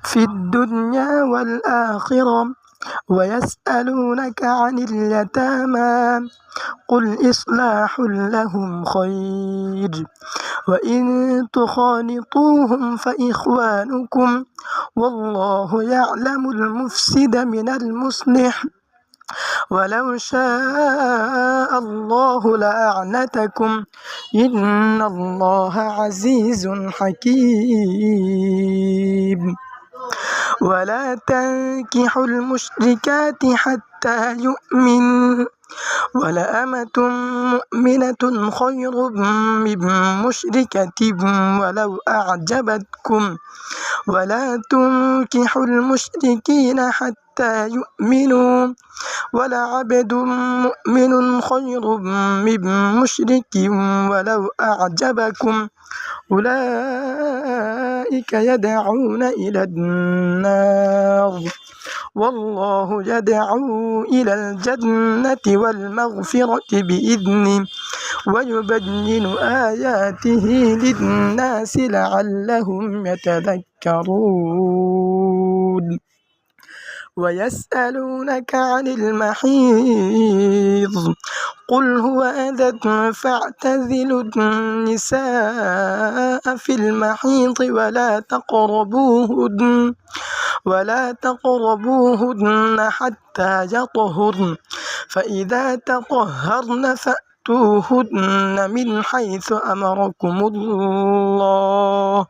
في الدنيا والآخرة ويسألونك عن اليتامى قل إصلاح لهم خير وإن تخالطوهم فإخوانكم والله يعلم المفسد من المصلح ولو شاء الله لأعنتكم إن الله عزيز حكيم ولا تنكحوا المشركات حتى يؤمنوا ولأمة مؤمنة خير من مشركة ولو أعجبتكم ولا تنكحوا المشركين حتى يؤمنوا ولعبد مؤمن خير من مشرك ولو أعجبكم أولئك يدعون إلى النار والله يدعو إلى الجنة والمغفرة بإذنه ويبين آياته للناس لعلهم يتذكرون ويسألونك عن المحيض قل هو أذى فاعتزلوا النساء في المحيض ولا تقربوهن حتى يطهرن فإذا تطهرن فأتوهن من حيث أمركم الله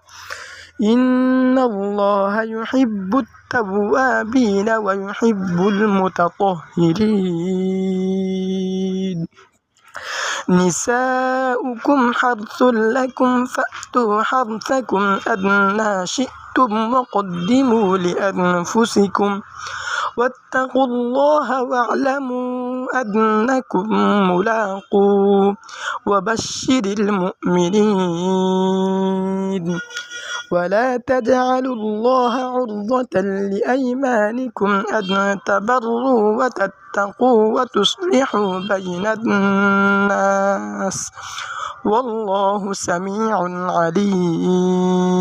إن الله يحب التوابين ويحب المتطهرين نساؤكم حرث لكم فأتوا حرثكم أنى شئتم وقدموا لأنفسكم واتقوا الله واعلموا أنكم ملاقوه وبشر المؤمنين ولا تجعلوا الله عرضة لأيمانكم أن تبروا وتتقوا وتصلحوا بين الناس والله سميع عليم